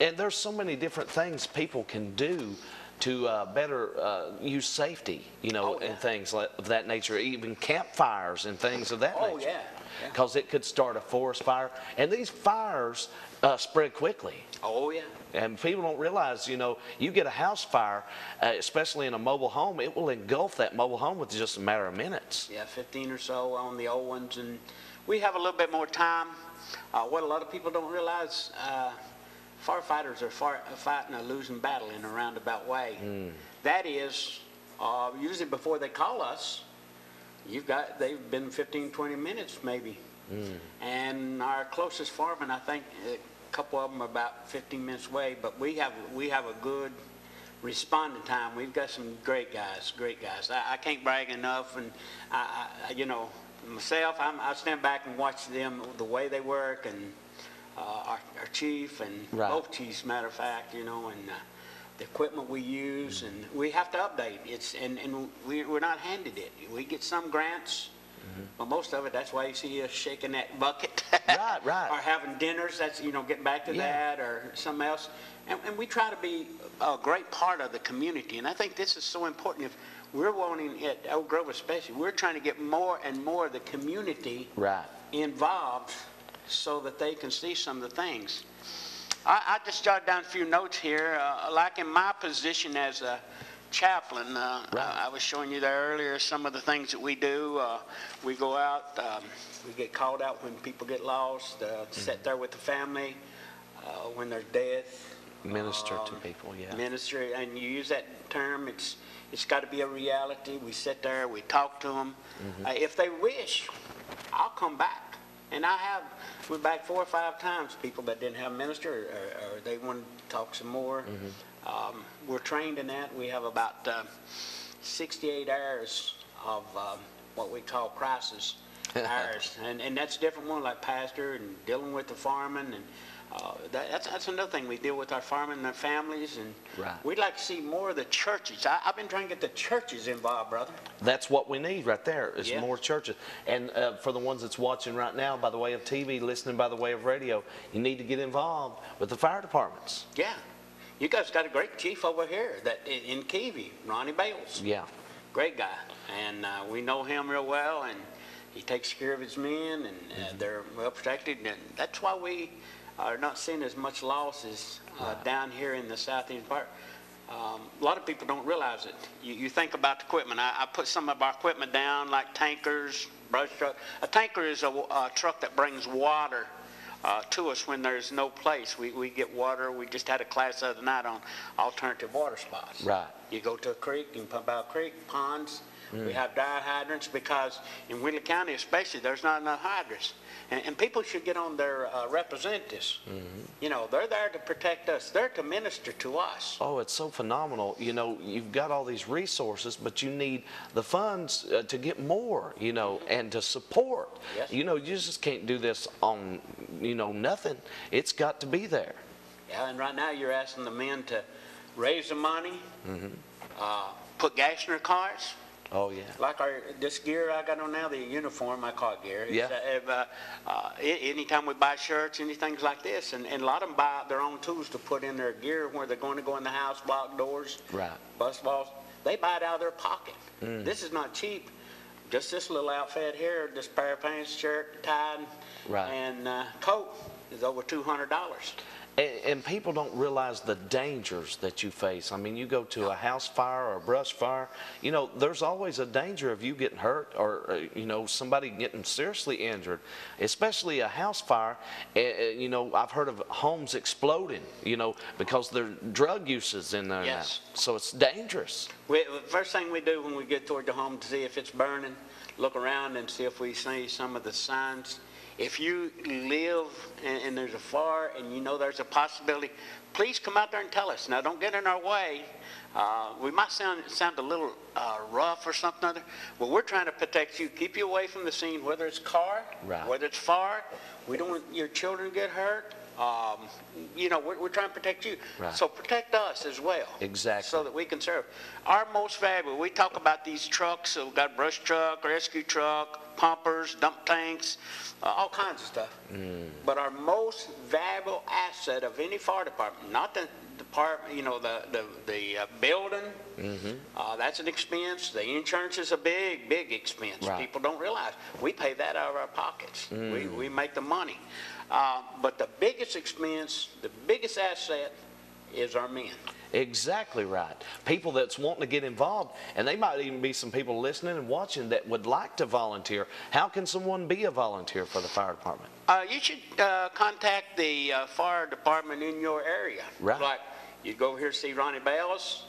And there's so many different things people can do to better use safety, you know, and things of that nature, even campfires and things of that nature. Oh, yeah. Because it could start a forest fire. And these fires spread quickly. Oh, yeah. And people don't realize, you know, you get a house fire, especially in a mobile home, it will engulf that mobile home with just a matter of minutes. Yeah, 15 or so on the old ones. And we have a little bit more time. What a lot of people don't realize, firefighters are fighting a losing battle in a roundabout way. That is, usually before they call us, they've been 15, 20 minutes maybe. And our closest fireman, I think, a couple of them are about 15 minutes away, but we have a good responding time. We've got some great guys. I can't brag enough, and you know, myself, I stand back and watch them, the way they work, and our chief and both chiefs, matter of fact, you know, and the equipment we use, and we have to update. And we're not handed it. We get some grants, but most of it, that's why you see us shaking that bucket. Right. Or having dinners, that's, you know, getting back to that, or something else. And we try to be a great part of the community. And I think this is so important. If we're wanting, at Oak Grove especially, we're trying to get more and more of the community involved so that they can see some of the things. I just jotted down a few notes here. Like in my position as a chaplain, I was showing you there earlier some of the things that we do. We go out, we get called out when people get lost, sit there with the family when there's death. Minister to people, Minister, and you use that term, it's got to be a reality. We sit there, we talk to them. If they wish, I'll come back. And we're back 4 or 5 times, people that didn't have a minister or they wanted to talk some more. We're trained in that. We have about 68 hours of what we call crisis hours. And that's a different one, like pastor and dealing with the firemen. And that's another thing. We deal with our firemen and their families. And we'd like to see more of the churches. I've been trying to get the churches involved, brother. That's what we need right there, is more churches. And for the ones that's watching right now by the way of TV, listening by the way of radio, you need to get involved with the fire departments. Yeah. You guys got a great chief over here in Keavy, Ronnie Bales. Yeah. Great guy. And we know him real well, and he takes care of his men, and they're well protected. And that's why we are not seeing as much losses down here in the southeast part. A lot of people don't realize it. You think about the equipment. I put some of our equipment down, like tankers, brush truck. A tanker is a truck that brings water to us when there's no place. We get water. We just had a class the other night on alternative water spots. You go to a creek, you can pump out a creek, ponds. We have dry hydrants because in Wheeler County especially, there's not enough hydrants. And people should get on their representatives. You know, they're there to protect us. They're to minister to us. Oh, it's so phenomenal. You know, you've got all these resources, but you need the funds to get more, you know, and to support. You know, you just can't do this on, you know, nothing. It's got to be there. Yeah, and right now you're asking the men to raise the money, put gas in their cars. Oh, yeah. Like this gear I got on now, the uniform, I call it gear. Anytime we buy shirts, anything like this, and a lot of them buy their own tools to put in their gear where they're going to go in the house, block doors, bust walls. They buy it out of their pocket. This is not cheap. Just this little outfit here, this pair of pants, shirt, tie, and coat is over $200. And people don't realize the dangers that you face. I mean, you go to a house fire or a brush fire, you know, there's always a danger of you getting hurt or, you know, somebody getting seriously injured, especially a house fire. You know, I've heard of homes exploding, you know, because their drug use is in there now. So it's dangerous. First thing we do when we get toward the home to see if it's burning, look around and see if we see some of the signs. If you live and there's a fire and you know there's a possibility, please come out there and tell us. Now, don't get in our way. We might sound a little rough or something other. Well, we're trying to protect you, keep you away from the scene, whether it's car, whether it's fire. We don't want your children to get hurt. You know, we're trying to protect you. So protect us as well. So that we can serve. Our most valuable, we talk about these trucks, so we've got brush truck, rescue truck, pumpers, dump tanks, all kinds of stuff. But our most valuable asset of any fire department, not the department, the building, that's an expense. The insurance is a big, big expense. Right. People don't realize. We pay that out of our pockets. We make the money. But the biggest expense, the biggest asset is our men. Exactly right. People that's wanting to get involved, and they might even be some people listening and watching that would like to volunteer. How can someone be a volunteer for the fire department? You should contact the fire department in your area. Right. Like, you go here to see Ronnie Bales,